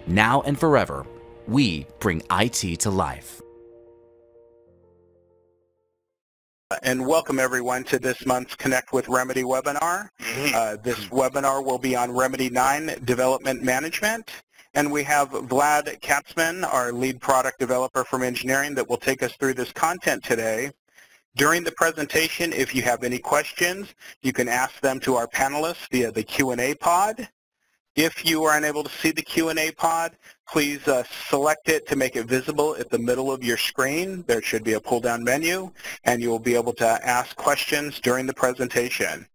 Now and forever, we bring IT to life. And welcome everyone to this month's Connect with Remedy webinar. This webinar will be on Remedy 9 Development Management. And we have Vlad Katsman, our lead product developer from engineering, that will take us through this content today. During the presentation, if you have any questions, you can ask them to our panelists via the Q&A pod. If you are unable to see the Q&A pod, please select it to make it visible at the middle of your screen. There should be a pull-down menu, and you will be able to ask questions during the presentation.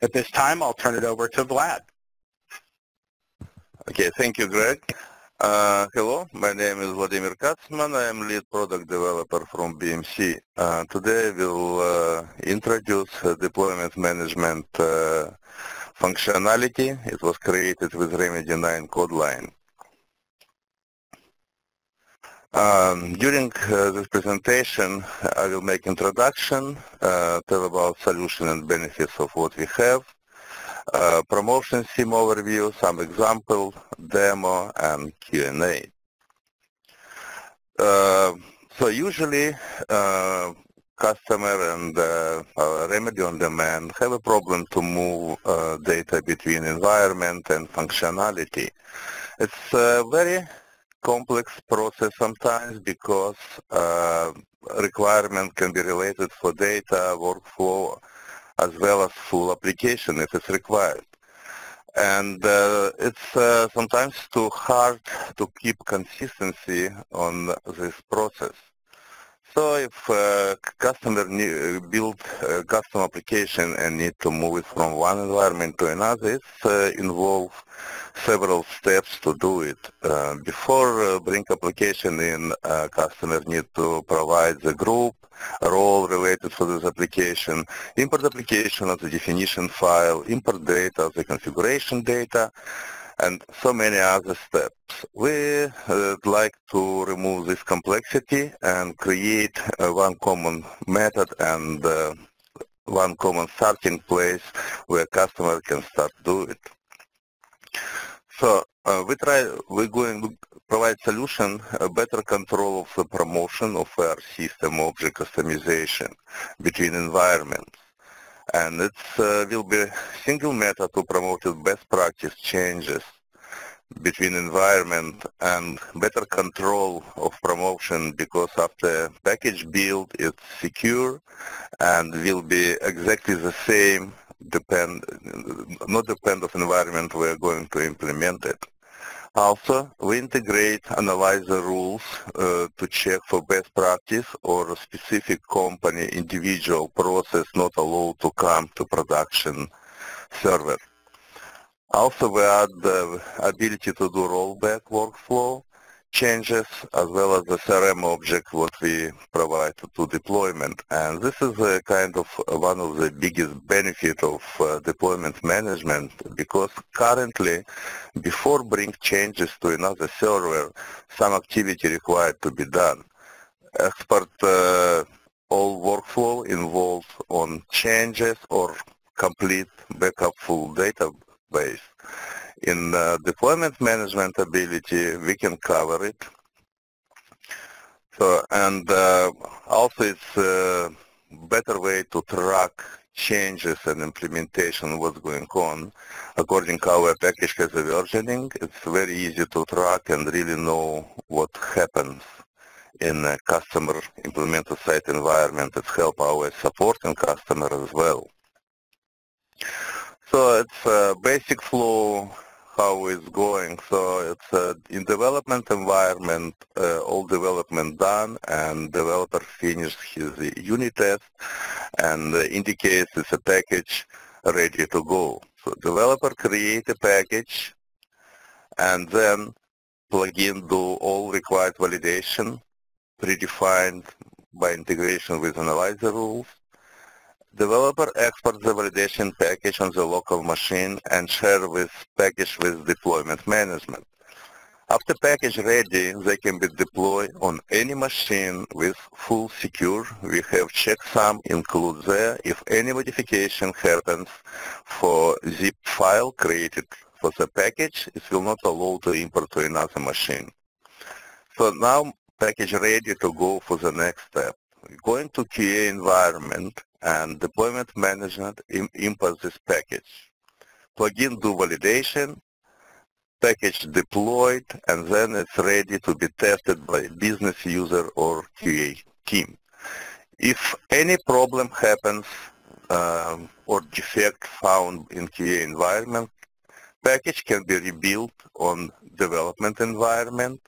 At this time, I'll turn it over to Vlad. Okay, thank you, Greg. Hello, my name is Vladimir Katsman. I am lead product developer from BMC. Today we'll introduce deployment management functionality. It was created with Remedy 9 code line. During this presentation, I will make introduction, tell about solution and benefits of what we have, promotion theme overview, some example, demo, and Q&A. So usually, customer and Remedy on demand have a problem to move data between environment and functionality. It's a very complex process sometimes because requirement can be related for data, workflow, as well as full application if it's required. And it's sometimes too hard to keep consistency on this process. So if customer build a custom application and need to move it from one environment to another, it involves several steps to do it. Before bring application in, customer need to provide the group, role related to this application, import application as a definition file, import data as a configuration data, and so many other steps. We would like to remove this complexity and create one common method and one common starting place where customer can start do it. So we're going to provide solution, a better control of the promotion of our system object customization between environments. And it will be a single method to promote best practice changes between environment and better control of promotion, because after package build it's secure and will be exactly the same, not depend of environment we're going to implement it. Also, we integrate analyzer rules to check for best practice or a specific company individual process not allowed to come to production server. Also, we add the ability to do rollback workflow changes as well as the CRM object what we provide to deployment. And this is a kind of one of the biggest benefits of deployment management, because currently, before bring changes to another server, some activity required to be done. Expert all workflow involved on changes or complete backup full database. In deployment management ability, we can cover it. So, and also it's a better way to track changes and implementation, what's going on. According to our package has a versioning, it's very easy to track and really know what happens in a customer implemented site environment. It's help our supporting customer as well. So it's a basic flow how it's going. So it's in development environment, all development done, and developer finished his unit test and indicates it's a package ready to go. So developer create a package and then plugin do all required validation predefined by integration with analyzer rules. Developer exports the validation package on the local machine and share this package with deployment management. After package ready, they can be deployed on any machine with full secure. We have checksum include there if any modification happens for zip file created for the package, it will not allow to import to another machine. So now package ready to go for the next step. Going to QA environment and deployment management import this package. Plugin do validation, package deployed, and then it's ready to be tested by business user or QA team. If any problem happens or defect found in QA environment, package can be rebuilt on development environment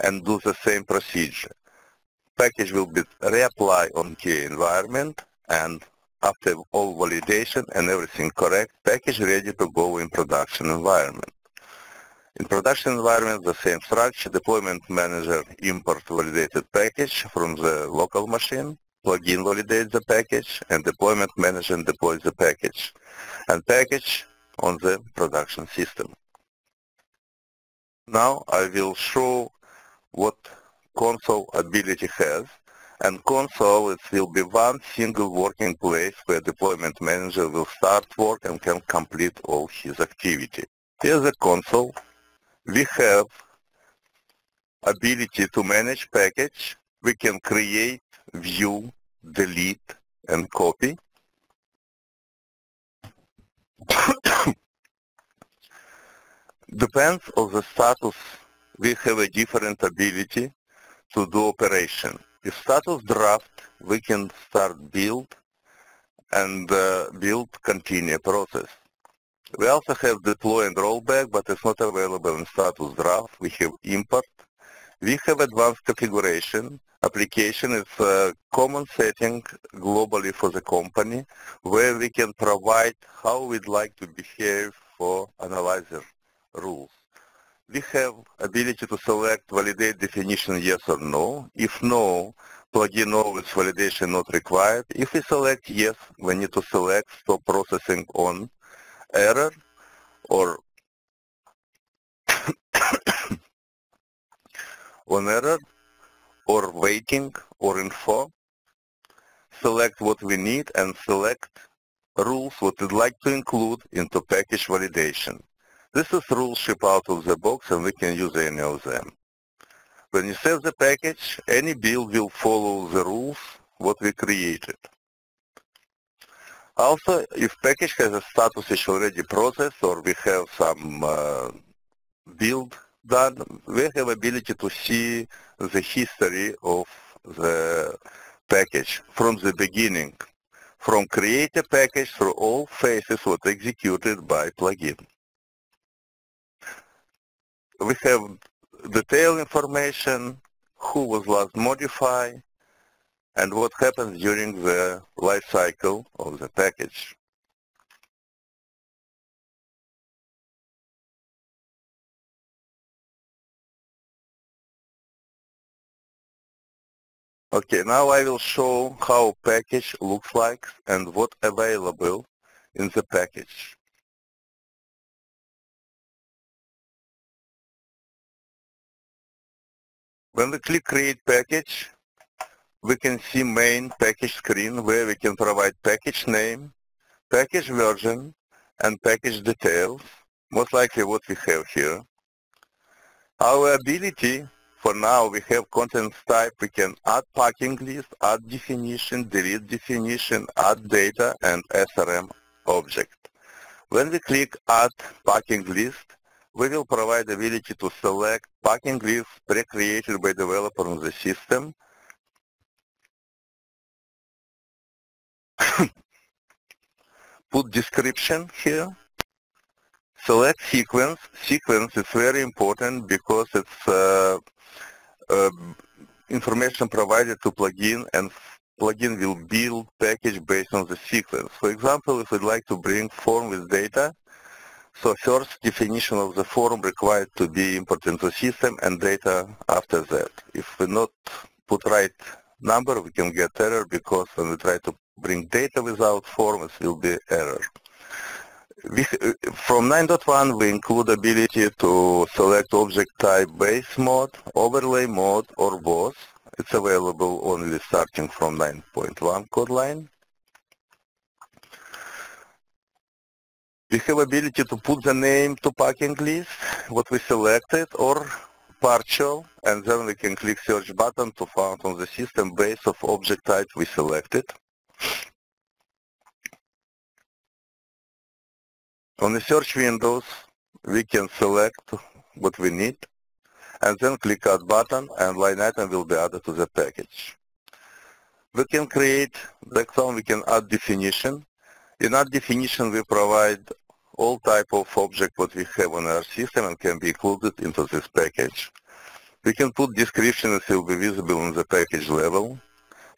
and do the same procedure. Package will be reapplied on QA environment, and after all validation and everything correct, package ready to go in production environment. In production environment, the same structure, deployment manager import validated package from the local machine, plugin validates the package, and deployment manager deploys the package, and package on the production system. Now I will show what console ability has, and console it will be one single working place where deployment manager will start work and can complete all his activity. Here's the console. We have ability to manage package. We can create, view, delete, and copy. Depends on the status. We have a different ability to do operation. If status draft, we can start build and build continue process. We also have deploy and rollback, but it's not available in status draft. We have import. We have advanced configuration. Application is a common setting globally for the company where we can provide how we'd like to behave for analyzer rules. We have ability to select validate definition yes or no. If no, plugin no, it's validation not required. If we select yes, we need to select stop processing on error or on error or waiting or info. Select what we need and select rules what we'd like to include into package validation. This is rules ship out of the box and we can use any of them. When you save the package, any build will follow the rules what we created. Also, if package has a status is already processed or we have some build done, we have ability to see the history of the package from the beginning, from create a package through all phases what executed by plugin. We have detailed information, who was last modified, and what happens during the life cycle of the package. Okay, now I will show how package looks like and what available in the package. When we click create package, we can see main package screen where we can provide package name, package version, and package details, most likely what we have here. Our ability, for now, we have content type. We can add packing list, add definition, delete definition, add data, and SRM object. When we click add packing list, we will provide the ability to select packing list pre-created by developer on the system. Put description here. Select sequence. Sequence is very important because it's information provided to plugin, and plugin will build package based on the sequence. For example, if we'd like to bring form with data, so first definition of the form required to be imported into system and data after that. If we not put right number, we can get error because when we try to bring data without form, it will be error. From 9.1, we include ability to select object type base mode, overlay mode, or both. It's available only starting from 9.1 code line. We have ability to put the name to packing list, what we selected, or partial, and then we can click search button to find on the system base of object type we selected. On the search windows, we can select what we need, and then click add button, and line item will be added to the package. We can create, next one we can add definition. In add definition, we provide all type of object what we have on our system and can be included into this package. We can put description that will be visible on the package level.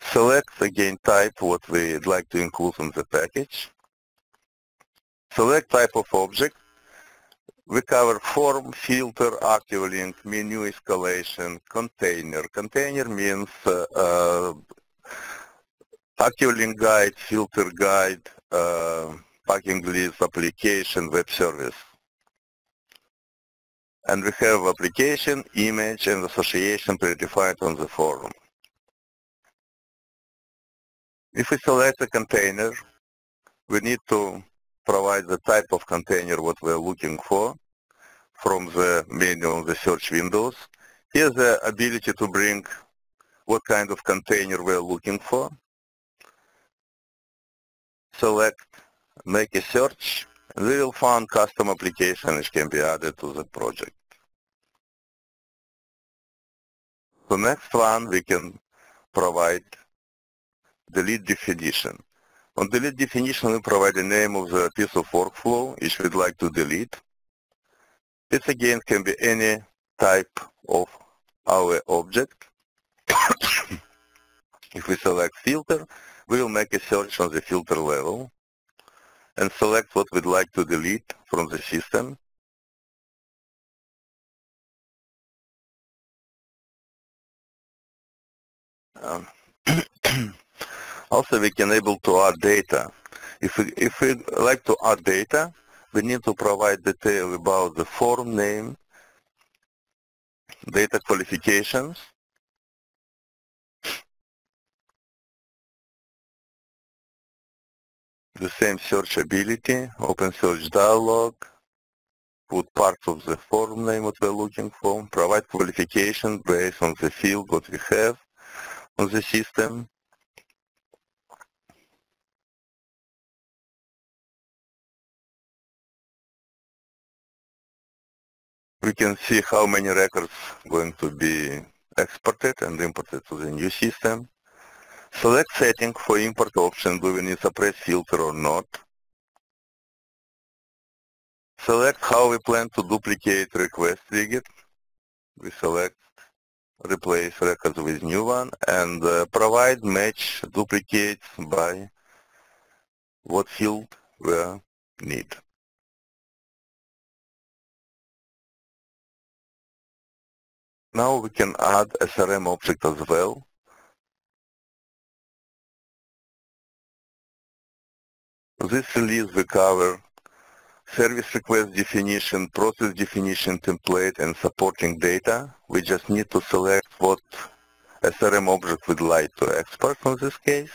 Select again type what we'd like to include in the package. Select type of object. We cover form, filter, active link, menu escalation, container. Container means active link guide, filter guide, packing list, application, web service. And we have application, image, and association predefined on the form. If we select a container, we need to provide the type of container what we're looking for from the menu of the search windows. Here's the ability to bring what kind of container we're looking for. Select, make a search, and we will find custom application which can be added to the project. The next one, we can provide delete definition. On delete definition, we provide the name of the piece of workflow which we'd like to delete. This again can be any type of our object. If we select filter, we will make a search on the filter level and select what we'd like to delete from the system. Also, we can able to add data. If we like to add data, we need to provide detail about the form name, data qualifications, the same searchability, open search dialog, put parts of the form name what we're looking for, provide qualification based on the field what we have on the system. We can see how many records going to be exported and imported to the new system. Select setting for import option, do we need suppress filter or not. Select how we plan to duplicate request trigger. We select replace records with new one and provide match duplicates by what field we need. Now we can add SRM object as well. This release we cover service request definition, process definition template, and supporting data. We just need to select what SRM object we'd like to export in this case.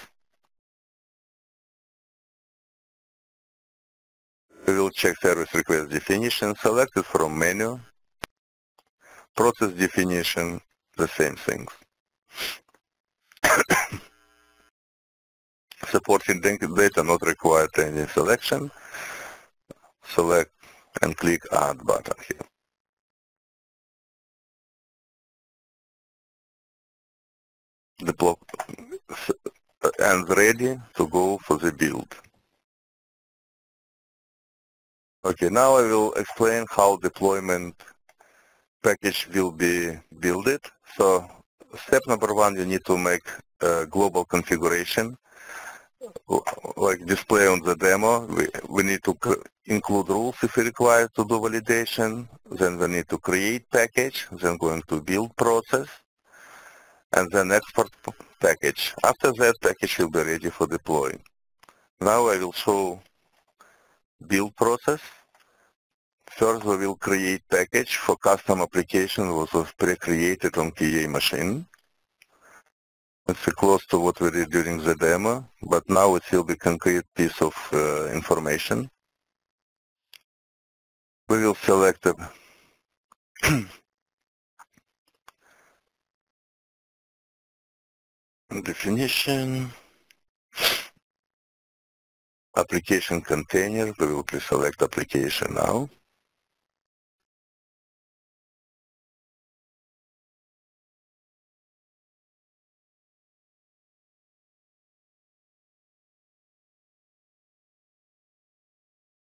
We will check service request definition, select it from menu. Process definition, the same things. Supporting data not required any selection. Select and click add button here. The block and ready to go for the build. Okay, now I will explain how deployment package will be built. So step number one, you need to make a global configuration. Like display on the demo, we need to include rules if required to do validation. Then we need to create package, then going to build process, and then export package. After that, package will be ready for deploy. Now I will show build process. First, we will create package for custom application which was pre-created on PA machine. It's close to what we did during the demo, but now it will be concrete piece of information. We will select a definition, application container. We will select application now.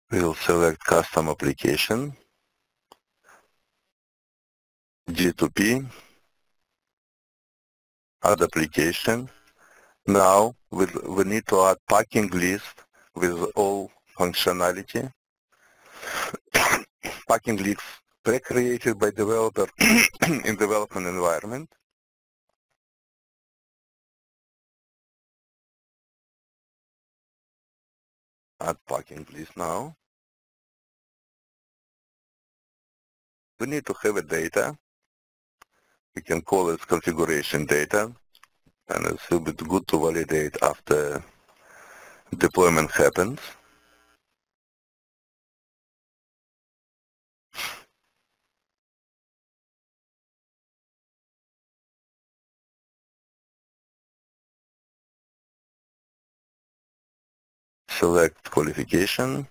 We will select custom application, G2P, add application. Now we need to add packing list with all functionality. Packing list pre-created by developer in development environment. Add packing list now. We need to have a data. We can call it configuration data, and it's a little bit good to validate after deployment happens. Select qualification,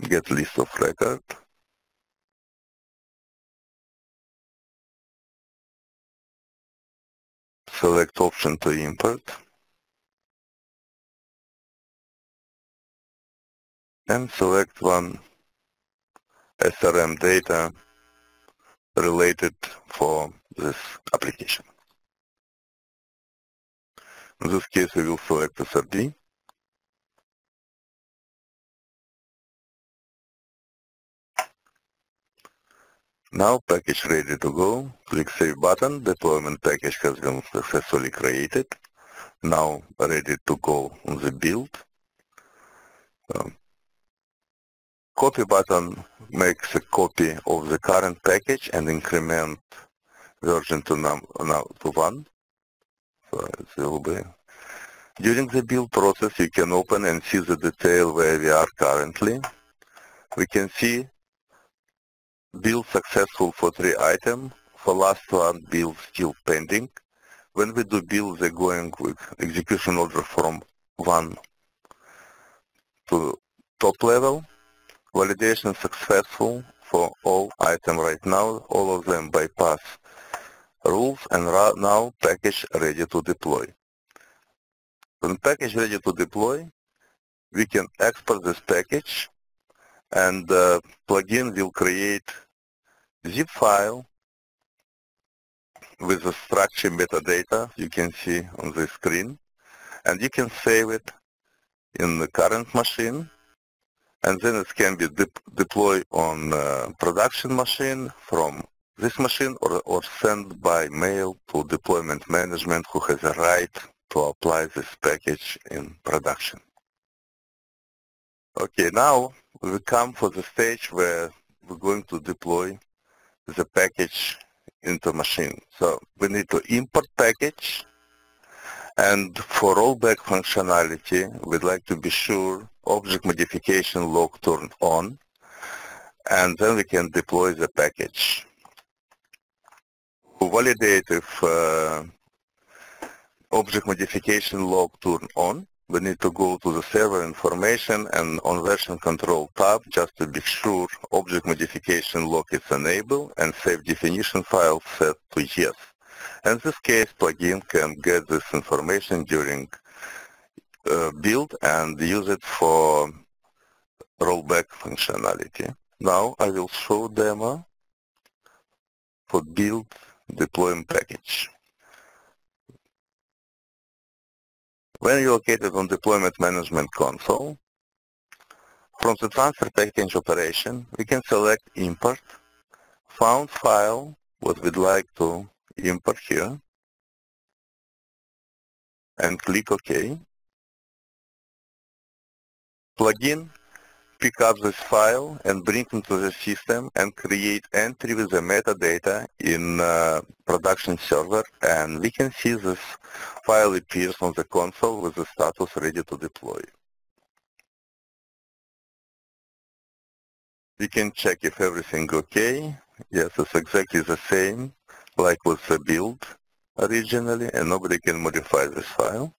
get list of record, select option to import, and select one SRM data related for this application. In this case, we will select SRD. Now package ready to go. Click Save button. Deployment package has been successfully created. Now ready to go on the build. Copy button makes a copy of the current package and increment version to 1. So it will be. During the build process, you can open and see the detail where we are currently. We can see build successful for 3 items. For last one, build still pending. When we do build, they're going with execution order from 1 to top level. Validation successful for all items right now. All of them bypass rules, and now package ready to deploy. When package ready to deploy, we can export this package, and plugin will create zip file with the structure metadata you can see on the screen, and you can save it in the current machine, and then it can be deployed on production machine from this machine, or sent by mail to deployment management, who has a right to apply this package in production. Okay, now we come for the stage where we're going to deploy the package into machine. So we need to import package, and for rollback functionality, we'd like to be sure object modification log turned on, and then we can deploy the package. To validate if object modification log turned on, we need to go to the server information and on version control tab, just to be sure object modification log is enabled and save definition file set to yes. In this case, plugin can get this information during build and use it for rollback functionality. Now I will show demo for build deployment package. When you're located on deployment management console, from the transfer package operation, we can select import, found file, what we'd like to import here, and click OK. Plugin pick up this file and bring it into the system and create entry with the metadata in production server, and we can see this file appears on the console with the status ready to deploy. We can check if everything okay. Yes, it's exactly the same like with the build originally, and nobody can modify this file.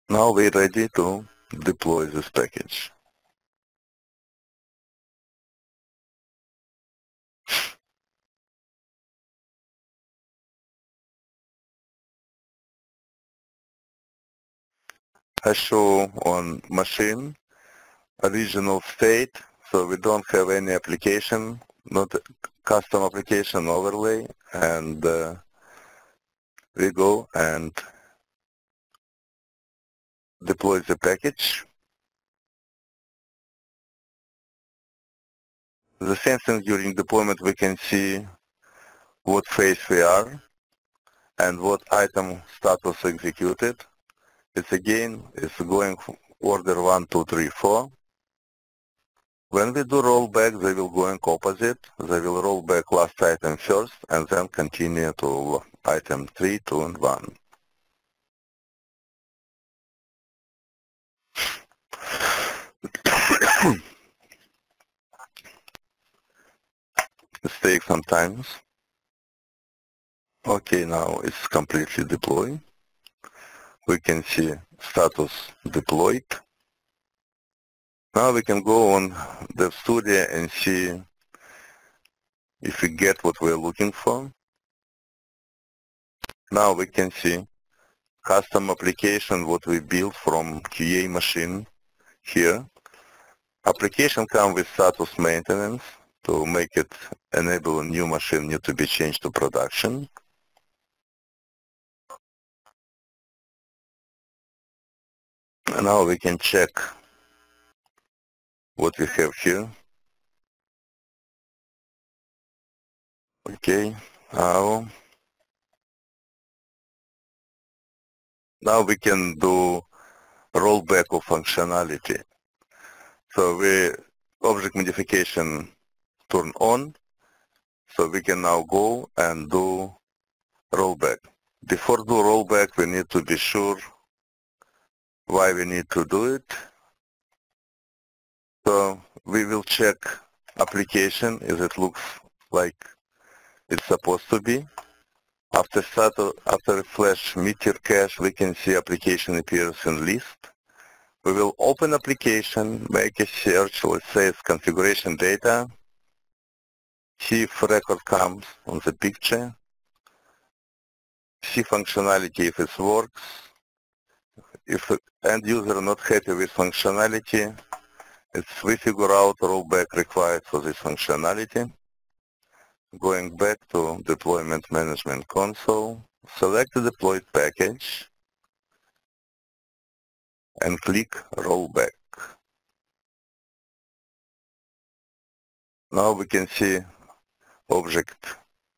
Now we're ready to deploy this package. I show on machine original state, so we don't have any application, not a custom application overlay, and we go and deploy the package. The same thing during deployment, we can see what phase we are and what item status executed. It's again, it's going order 1, 2, 3, 4. When we do rollback, they will go opposite. They will roll back last item first and then continue to item 3, 2, and 1. It takes some time. Okay, now it's completely deployed. We can see status deployed. Now we can go on DevStudio and see if we get what we're looking for. Now we can see custom application, what we built from QA machine here. Application comes with status maintenance to make it enable a new machine need to be changed to production. And now we can check what we have here. Okay, now we can do rollback of functionality. So we object modification turn on, so we can now go and do rollback. Before do rollback, we need to be sure why we need to do it. So we will check application if it looks like it's supposed to be. After refresh meteor cache, we can see application appears in list. We will open application, make a search, let's say it's configuration data, see if record comes on the picture, see functionality if it works. If end user not happy with functionality, we figure out rollback required for this functionality. Going back to deployment management console, select the deployed package and click rollback. Now we can see object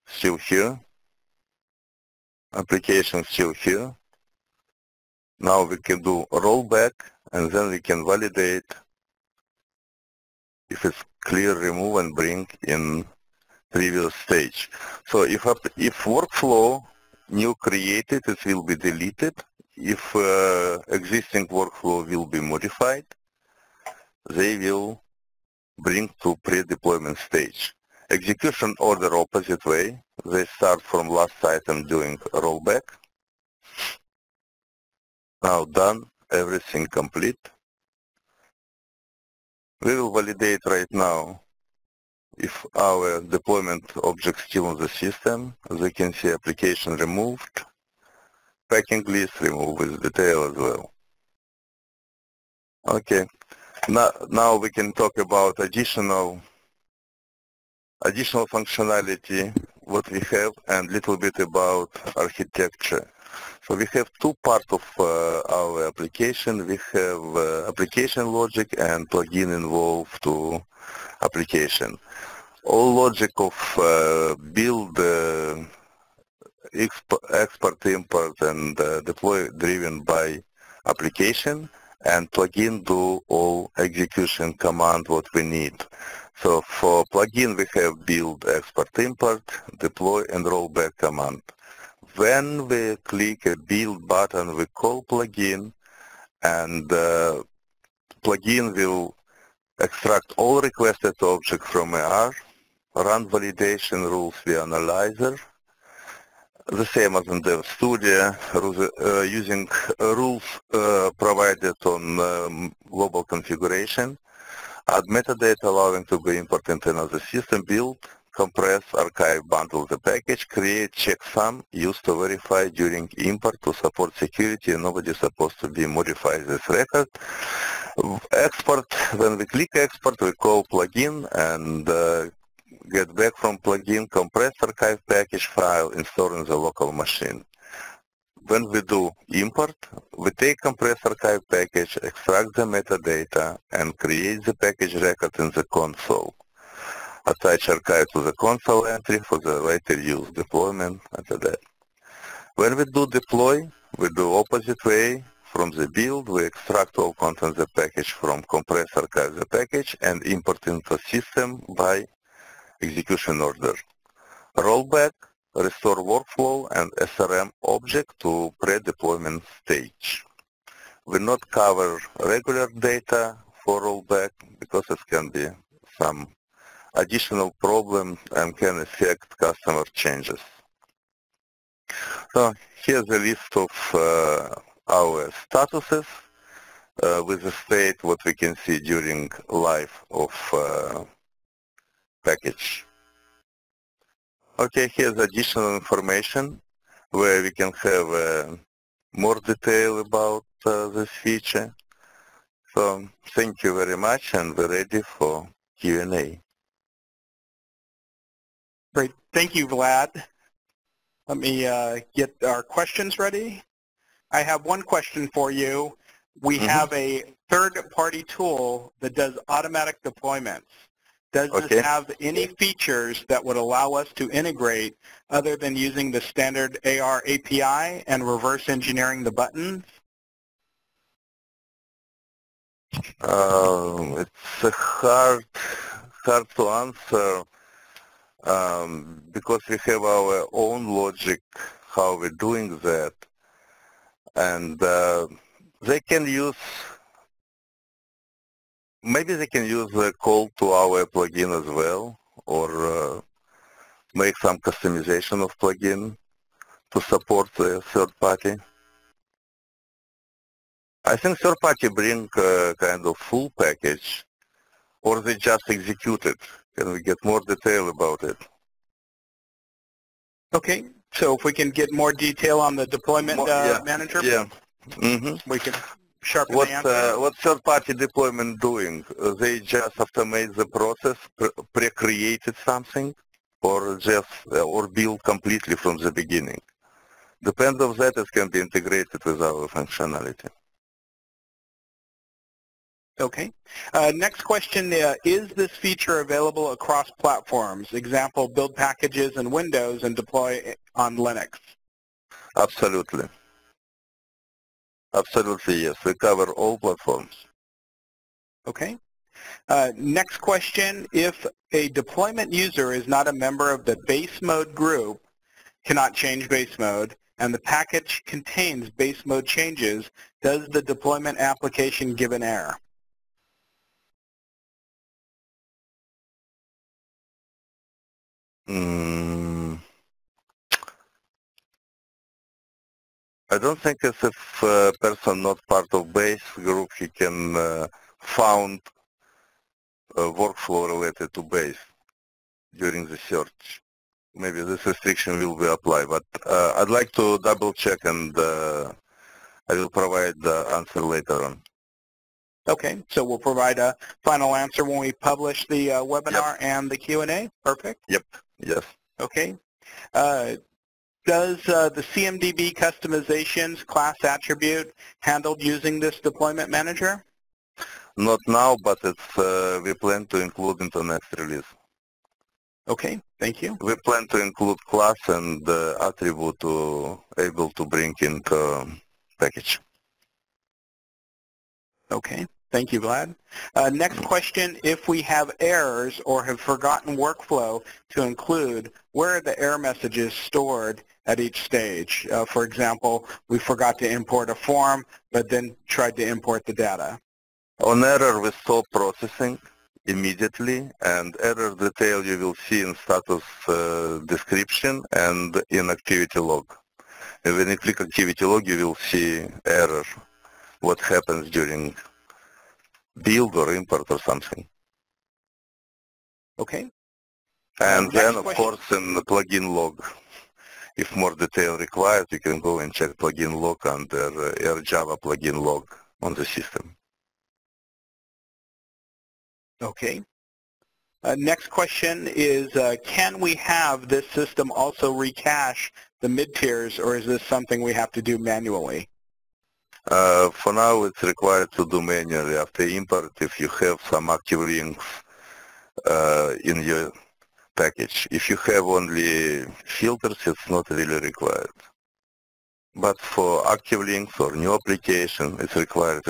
still here, application still here. Now we can do rollback and then we can validate if it's clear, remove and bring in previous stage. So if workflow new created, it will be deleted. If existing workflow will be modified, they will bring to pre-deployment stage. Execution order opposite way. They start from last item doing rollback. Now done, everything complete. We will validate right now if our deployment object still in the system. As you can see, application removed, packing list removed with detail as well. Okay, now we can talk about additional functionality, what we have, and little bit about architecture. So we have two parts of our application. We have application logic and plugin involved to application. All logic of build, export, import, and deploy driven by application, and plugin do all execution command what we need. So for plugin we have build, export, import, deploy, and rollback command. when we click a build button, we call plugin, and plugin will extract all requested objects from AR, run validation rules via analyzer, the same as in Dev Studio, using rules provided on global configuration, add metadata allowing to be imported into another system, build, compress, archive, bundle the package, create checksum used to verify during import to support security, and nobody is supposed to be modify this record. Export, when we click export, we call plugin and get back from plugin compressed archive package file installed in the local machine. When we do import, we take compressed archive package, extract the metadata, and create the package record in the console. Attach archive to the console entry for the later use deployment after that. When we do deploy, we do opposite way. From the build, we extract all contents of the package from compress archive the package and import into system by execution order. Rollback, restore workflow and SRM object to pre-deployment stage. We not cover regular data for rollback because it can be some additional problem and can affect customer changes. So here's a list of our statuses with the state what we can see during life of package. Okay, here's additional information where we can have more detail about this feature. So thank you very much, and we're ready for Q&A. Great. Thank you, Vlad. Let me get our questions ready. I have one question for you. We have a third-party tool that does automatic deployments. Does this have any features that would allow us to integrate other than using the standard AR API and reverse engineering the buttons? It's hard to answer because we have our own logic how we're doing that. And they can use, maybe they can use a call to our plugin as well, or make some customization of plugin to support the third party. I think third party bring kind of full package, or they just execute it. Can we get more detail about it? Okay. So if we can get more detail on the deployment manager, we can sharpen the answer. What third-party deployment doing? They just automate the process, pre-created something, or just or build completely from the beginning. Depends on that, it can be integrated with our functionality. Okay. Next question, is this feature available across platforms? Example, build packages in Windows and deploy on Linux. Absolutely. Absolutely, yes. We cover all platforms. Okay. Next question, if a deployment user is not a member of the base mode group, cannot change base mode, and the package contains base mode changes, does the deployment application give an error? I don't think as if a person not part of base group, he can found a workflow related to base during the search. Maybe this restriction will be applied, but I'd like to double check and I will provide the answer later on. Okay, so we'll provide a final answer when we publish the webinar and the Q&A. Perfect. Yep. Yes. Okay. Does the CMDB customizations class attribute handled using this deployment manager? Not now, but it's we plan to include in the next release. Okay, thank you. We plan to include class and attribute to able to bring into package. Okay, thank you, Vlad. Next question, if we have errors or have forgotten workflow to include, where are the error messages stored at each stage. For example, we forgot to import a form, but then tried to import the data. On error, we stop processing immediately, and error detail you will see in status description and in activity log. And when you click activity log, you will see error, what happens during build or import or something. Okay. And then, of course, in the plugin log, if more detail required, you can go and check plugin log under Java plugin log on the system. Okay. Next question is, can we have this system also recache the mid-tiers, or is this something we have to do manually? For now, it's required to do manually after import if you have some active links in your package. If you have only filters, it's not really required. But for active links or new application, it's required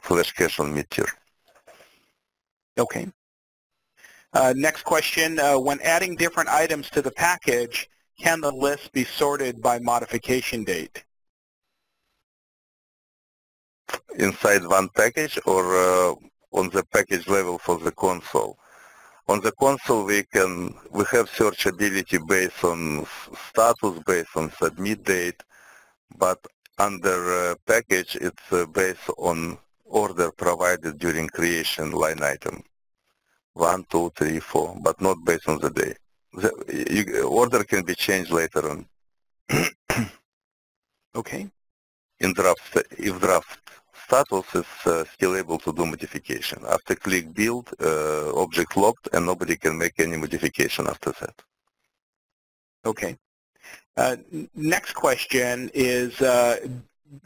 flash cache on mid-tier. Okay. Next question, when adding different items to the package, can the list be sorted by modification date? Inside one package or on the package level for the console? On the console, we have searchability based on status, based on submit date, but under package, it's based on order provided during creation line item. 1, 2, 3, 4, but not based on the day. The order can be changed later on. Okay. If draft status is still able to do modification. After click build, object locked, and nobody can make any modification after that. Okay. Next question is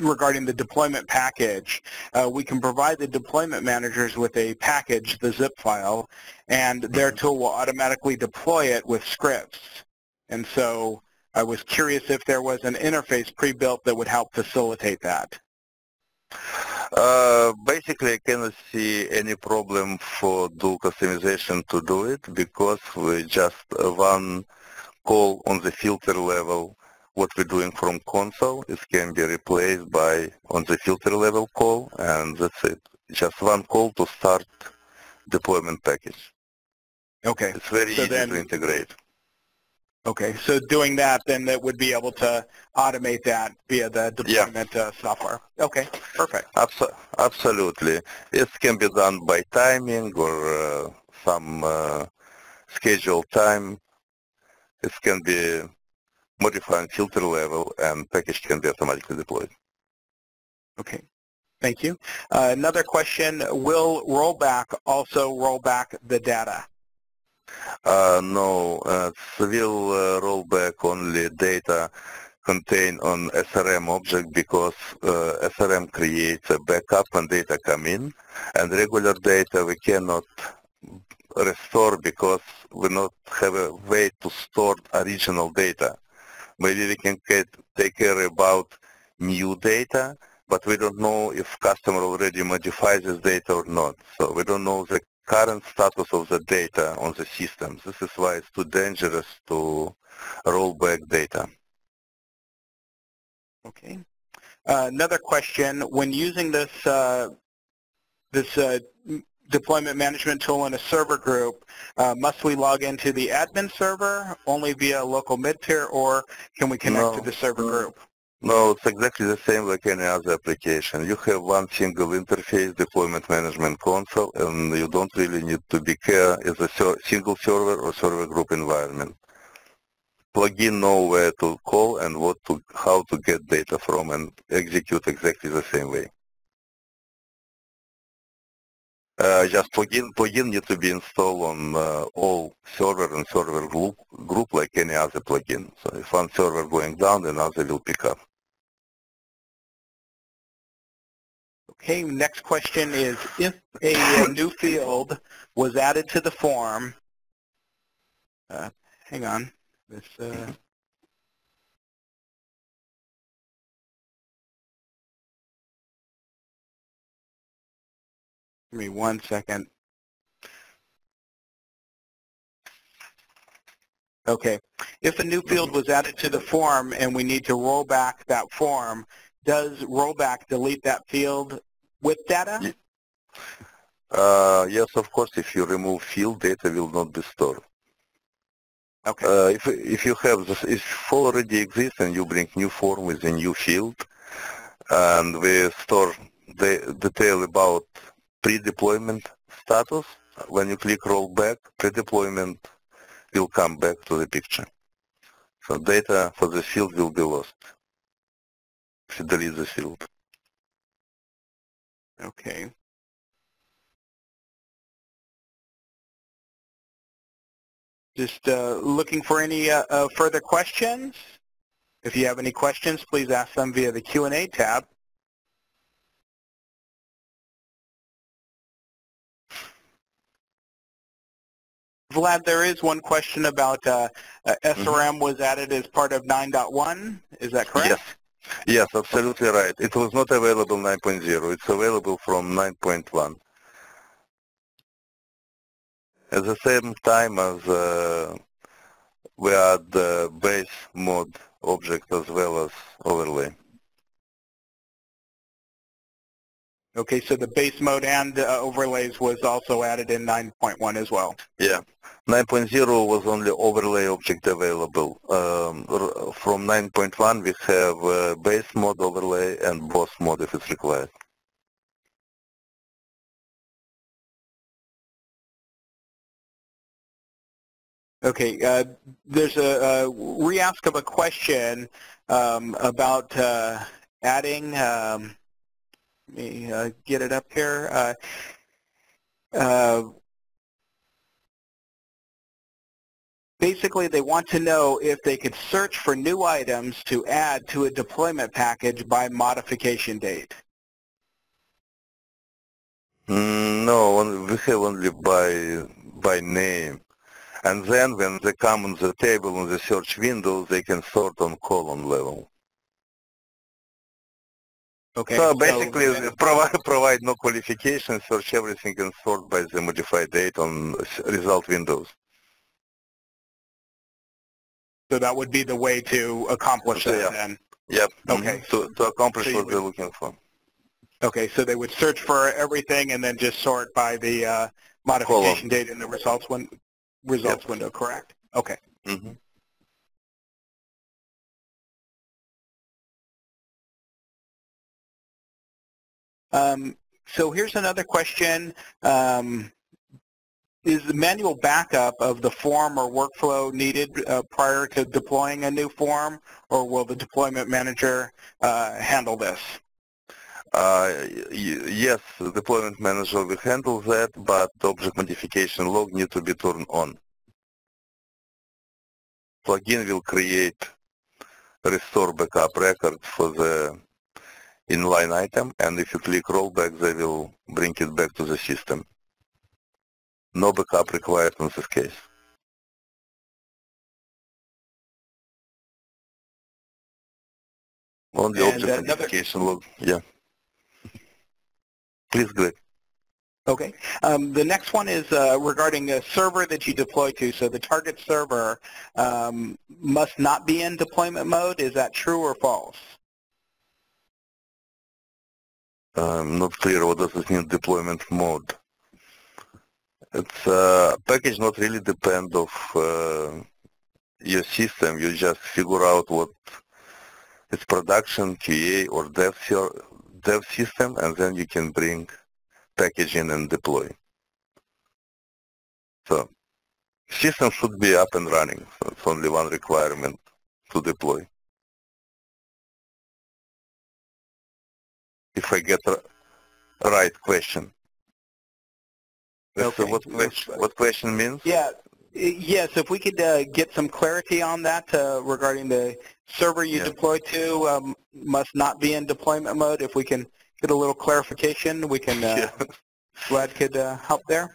regarding the deployment package. We can provide the deployment managers with a package, the zip file, and their tool will automatically deploy it with scripts. And so I was curious if there was an interface pre-built that would help facilitate that. Basically, I cannot see any problem for do customization to do it because we just one call on the filter level. What we're doing from console, it can be replaced by on the filter level call, and that's it. Just one call to start deployment package. Okay. It's very easy to integrate. Okay, so doing that, then that would be able to automate that via the deployment software. Okay, perfect. Absolutely. It can be done by timing or some scheduled time. It can be modified filter level, and package can be automatically deployed. Okay, thank you. Another question, will Rollback also roll back the data? No, will roll back only data contained on SRM object because SRM creates a backup when data come in, and regular data we cannot restore because we not have a way to store original data. Maybe we can take care about new data, but we don't know if customer already modifies this data or not. So we don't know the current status of the data on the system. This is why it's too dangerous to roll back data. Okay. Another question, when using this deployment management tool in a server group, must we log into the admin server only via local mid-tier, or can we connect to the server group? No, it's exactly the same like any other application. You have one single interface, deployment management console, and you don't really need to be care as a single server or server group environment. Plugin know where to call and how to get data from and execute exactly the same way. Just plugin need to be installed on all server and server group like any other plugin. So if one server going down, another will pick up. Okay, next question is, if a new field was added to the form, hang on, this, give me 1 second. Okay. If a new field was added to the form and we need to roll back that form, does rollback delete that field with data? Yes, of course. If you remove field, data will not be stored. Okay. If you have this, if already exists and you bring new form with a new field, and we store the detail about pre-deployment status, when you click rollback, pre-deployment will come back to the picture. So data for the field will be lost if you delete the field. Okay. Just looking for any further questions. If you have any questions, please ask them via the Q&A tab. Vlad, there is one question about SRM was added as part of 9.1. Is that correct? Yes. Yes, absolutely right. It was not available 9.0. It's available from 9.1. At the same time as we add the base mode object as well as overlay. Okay, so the base mode and overlays was also added in 9.1 as well. Yeah. 9.0 was only overlay object available. From 9.1 we have base mode overlay and boss mode if it's required. Okay, there's a re-ask of a question about adding, let me get it up here. Basically, they want to know if they could search for new items to add to a deployment package by modification date. No, we have only by name. And then when they come on the table on the search window, they can sort on column level. Okay. So basically, provide no qualification, search everything and sort by the modified date on result windows. So that would be the way to accomplish that then? Yep. Okay. To accomplish what they're looking for. Okay, so they would search for everything and then just sort by the modification date in the results window, correct? Okay. Mm-hmm. So here's another question. Is the manual backup of the form or workflow needed prior to deploying a new form, or will the deployment manager handle this? Yes, the deployment manager will handle that, but the object modification log needs to be turned on. Plugin will create restore backup record for the inline item, and if you click rollback, they will bring it back to the system. No backup required in this case. Only object modification log. Yeah. Please, Greg. Okay. The next one is regarding a server that you deploy to. So the target server must not be in deployment mode. Is that true or false? I'm not clear what does it mean, deployment mode. It's package not really depend of your system. You just figure out what it's production, QA, or dev system, and then you can bring package in and deploy. So system should be up and running. So it's only one requirement to deploy. If I get right question. Okay. What question means? Yeah. Yes, if we could get some clarity on that regarding the server you deploy to must not be in deployment mode. If we can get a little clarification, we can, Vlad could help there.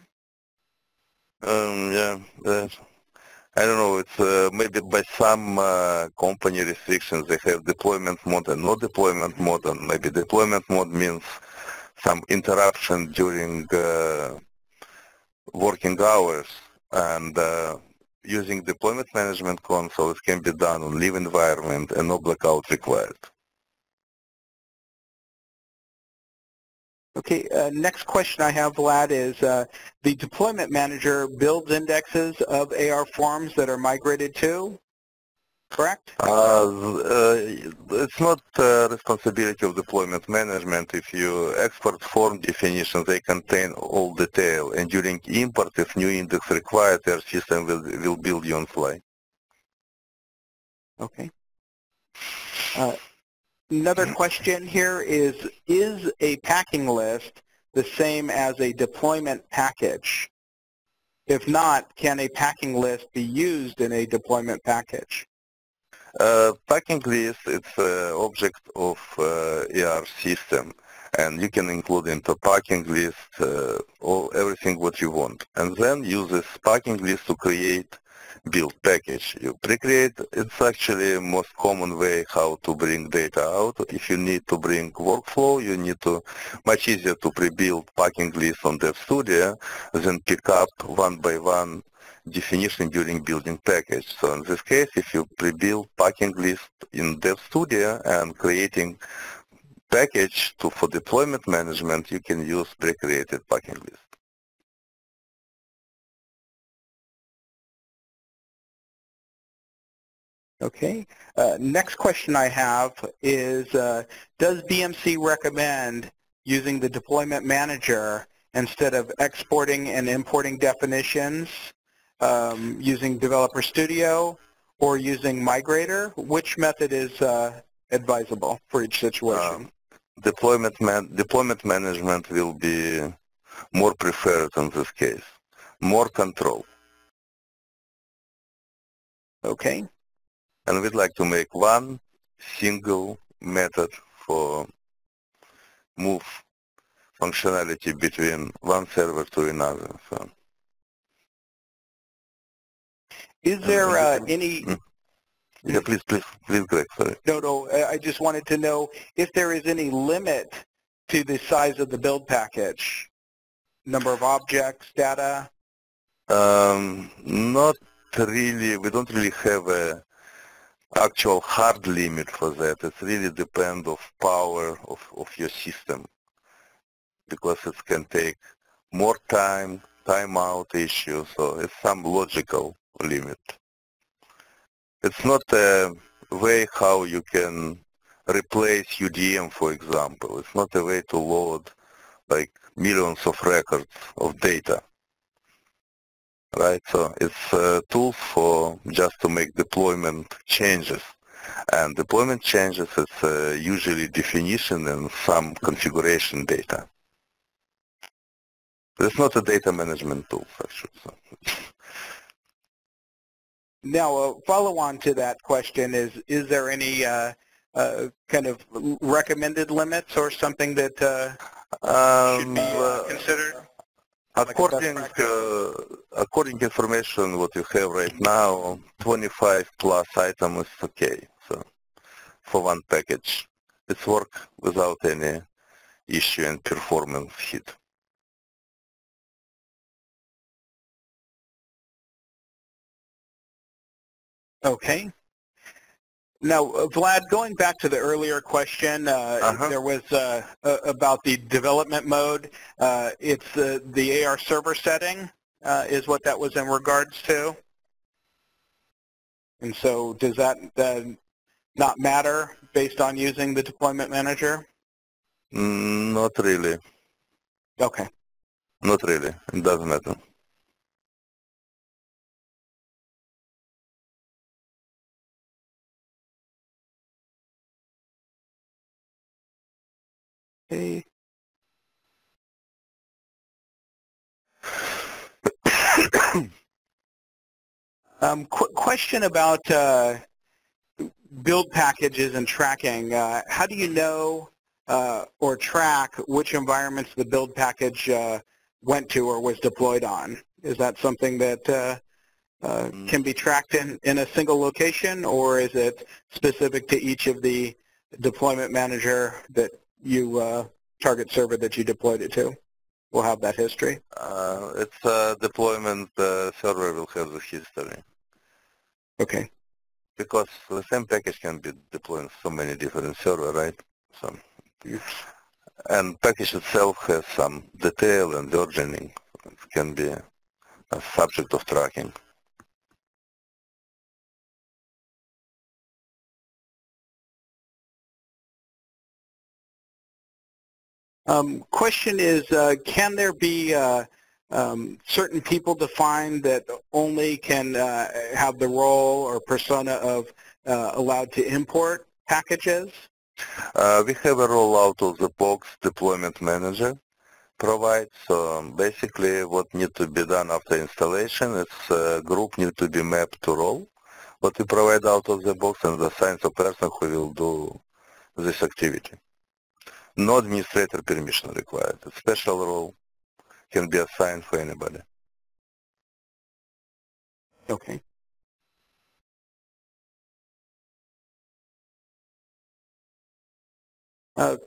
I don't know, it's maybe by some company restrictions they have deployment mode and no deployment mode, and maybe deployment mode means some interruption during working hours, and using deployment management console, it can be done on live environment and no blackout required. Okay, next question I have, Vlad, is the deployment manager builds indexes of AR forms that are migrated to, correct? It's not responsibility of deployment management. If you export form definitions, they contain all detail, and during import, if new index required, your system will build you on fly. Okay. Another question here is a packing list the same as a deployment package? If not, can a packing list be used in a deployment package? Packing list, it's an object of AR system, and you can include into packing list everything what you want, and then use this packing list to create build package. You pre-create, it's actually most common way how to bring data out. If you need to bring workflow, you need to, much easier to pre-build packing list on Dev Studio than pick up one by one definition during building package. So in this case, if you pre-build packing list in Dev Studio and creating package for deployment management, you can use pre-created packing list. Okay. Next question I have is, does BMC recommend using the deployment manager instead of exporting and importing definitions using Developer Studio or using Migrator? Which method is advisable for each situation? Deployment management will be more preferred in this case. More control. Okay. And we'd like to make one single method for move functionality between one server to another. So. Is there any... Yeah, please, Greg, sorry. No, I just wanted to know if there is any limit to the size of the build package, number of objects, data? Not really. We don't really have a actual hard limit for that. It really depends of power of your system, because it can take more time out issue, so it's some logical limit. It's not a way how you can replace UDM, for example. It's not a way to load like millions of records of data. Right, so it's a tool for just to make deployment changes, and deployment changes is usually definition and some configuration data. It's not a data management tool, actually. So. Now, a follow-on to that question is there any kind of recommended limits or something that should be considered? According to information what you have right now, 25 plus items is okay. So for one package, it's work without any issue and performance hit. Okay. Now, Vlad, going back to the earlier question, there was about the development mode. It's the AR server setting is what that was in regards to. And so does that not matter based on using the deployment manager? Not really. Okay. Not really. It doesn't matter. Okay. Question about build packages and tracking. How do you know or track which environments the build package went to or was deployed on? Is that something that can be tracked in a single location, or is it specific to each of the deployment manager that you target server that you deployed it to? We'll have that history. It's a deployment server will have the history. Okay. Because the same package can be deployed on so many different servers, right? So, and package itself has some detail and versioning. It can be a subject of tracking. Question is, can there be certain people defined that only can have the role or persona of allowed to import packages? We have a rollout of the box deployment manager provides. So basically what needs to be done after installation is group need to be mapped to role, what we provide out of the box, and assign the person who will do this activity. No administrator permission required. A special role can be assigned for anybody. Okay.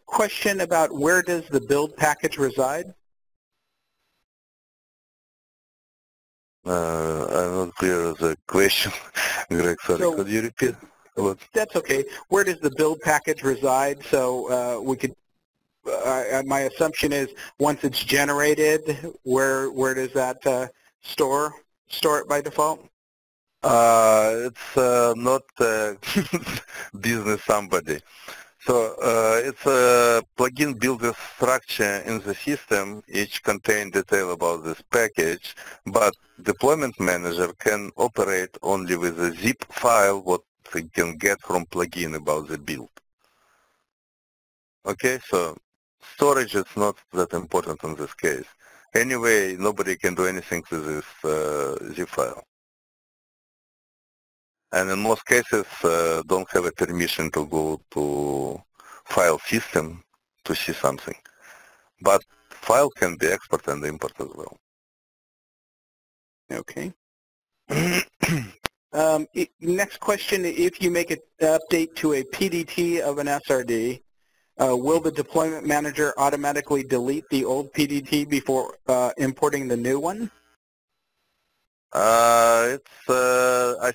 Question about where does the build package reside? I'm not clear of the question, Greg. Sorry, So, could you repeat? What? That's okay. Where does the build package reside? So we could. My assumption is once it's generated, where does that store it by default? It's not business somebody. So it's a plugin builder structure in the system. Each contains detail about this package, but deployment manager can operate only with a zip file what they can get from plugin about the build. Okay, so storage is not that important in this case. Anyway, nobody can do anything with this zip file. And in most cases, don't have a permission to go to file system to see something. But file can be export and import as well. Okay. Next question, if you make an update to a PDT of an SRD, will the deployment manager automatically delete the old PDT before importing the new one? I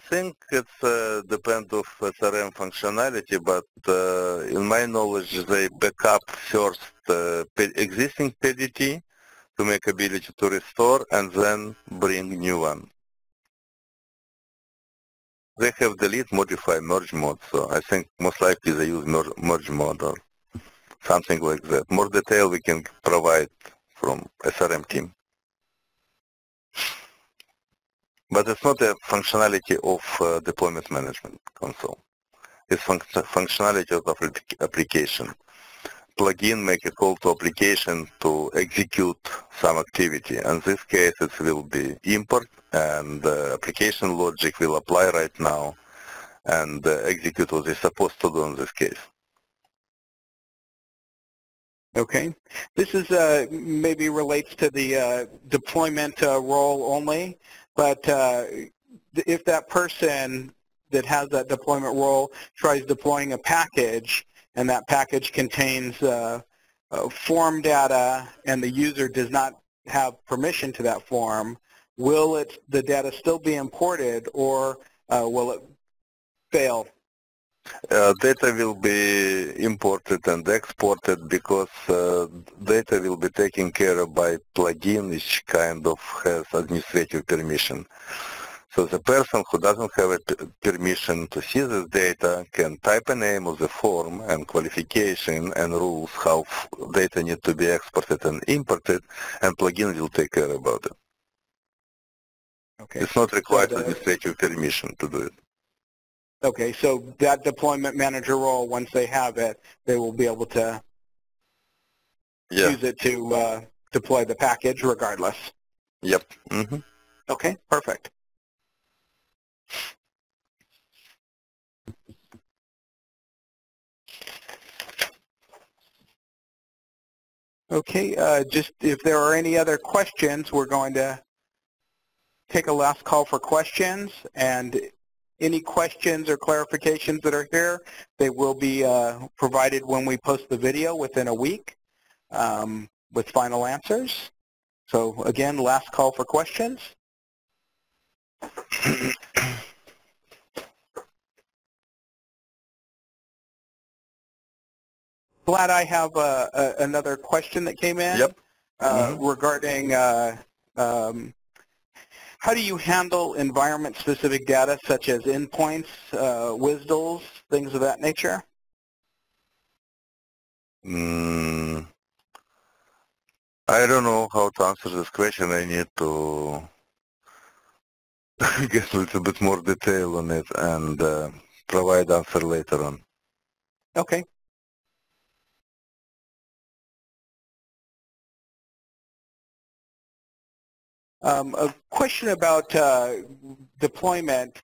think it's depend of SRM functionality, but in my knowledge, they back up first existing PDT to make ability to restore and then bring new one. They have delete, modify, merge mode, so I think most likely they use merge mode or something like that. More detail we can provide from SRM team. But it's not a functionality of deployment management console. It's functionality of application. Plugin make a call to application to execute some activity. In this case, it will be import, and application logic will apply right now and execute what it's supposed to do in this case. Okay. This is maybe relates to the deployment role only, but if that person that has that deployment role tries deploying a package and that package contains form data and the user does not have permission to that form, will the data still be imported or will it fail? Data will be imported and exported because data will be taken care of by plugin, which kind of has administrative permission. So the person who doesn't have a permission to see this data can type a name of the form and qualification and rules how data need to be exported and imported, and plugin will take care about it. Okay. It's not required administrative permission to do it. Okay, so that deployment manager role, once they have it, they will be able to use it to deploy the package regardless. Yep. Mm-hmm. Okay, perfect. Okay, just if there are any other questions, we're going to take a last call for questions, and any questions or clarifications that are here, they will be provided when we post the video within a week with final answers. So again, last call for questions. Vlad, I have another question that came in. Yep. Regarding how do you handle environment-specific data such as endpoints, WSDLs, things of that nature? I don't know how to answer this question. I need to get a little bit more detail on it and provide answer later on. Okay. A question about deployment.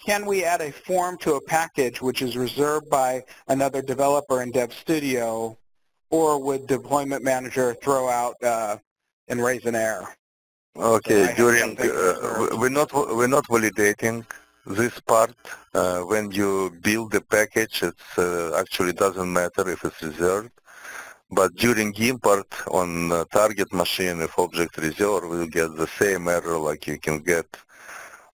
Can we add a form to a package which is reserved by another developer in Dev Studio, or would Deployment Manager throw out and raise an error? Okay, during we're not validating this part. When you build the package, it actually doesn't matter if it's reserved. But during import on target machine, if object reserved, we'll get the same error like you can get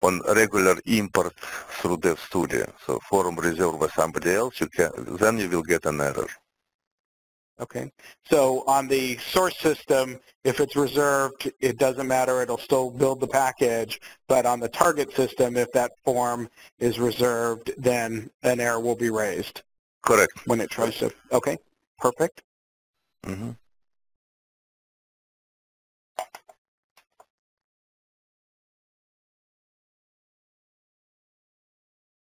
on regular import through Dev Studio. So form reserved by somebody else, then you will get an error. Okay. So on the source system, if it's reserved, it doesn't matter. It'll still build the package. But on the target system, if that form is reserved, then an error will be raised. Correct. When it tries to. Okay. Perfect.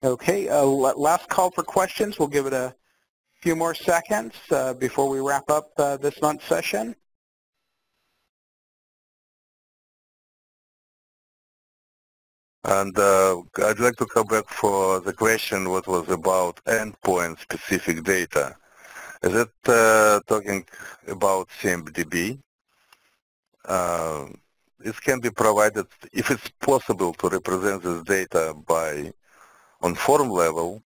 Okay. Last call for questions. We'll give it a few more seconds before we wrap up this month's session. And I'd like to come back for the question what was about endpoint specific data. Is it talking about CMDB? It can be provided if it's possible to represent this data on form level.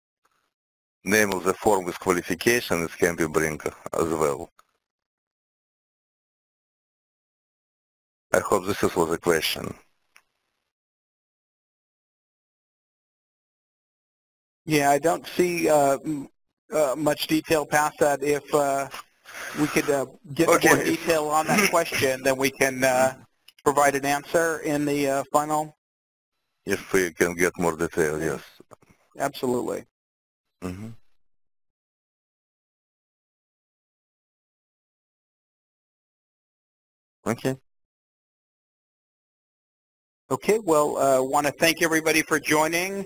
Name of the form with qualification, it can be bring as well. I hope this was a question. Yeah, I don't see much detail past that. If we could get more detail on that question, then we can provide an answer in the final. If we can get more detail, yes. Absolutely. Okay. Okay, well, I want to thank everybody for joining.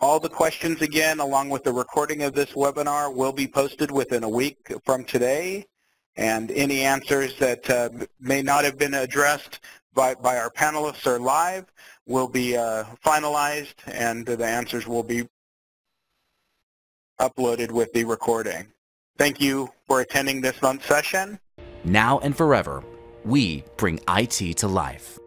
All the questions, again, along with the recording of this webinar, will be posted within a week from today. And any answers that may not have been addressed by our panelists or live will be finalized, and the answers will be uploaded with the recording. Thank you for attending this month's session. Now and forever, we bring IT to life.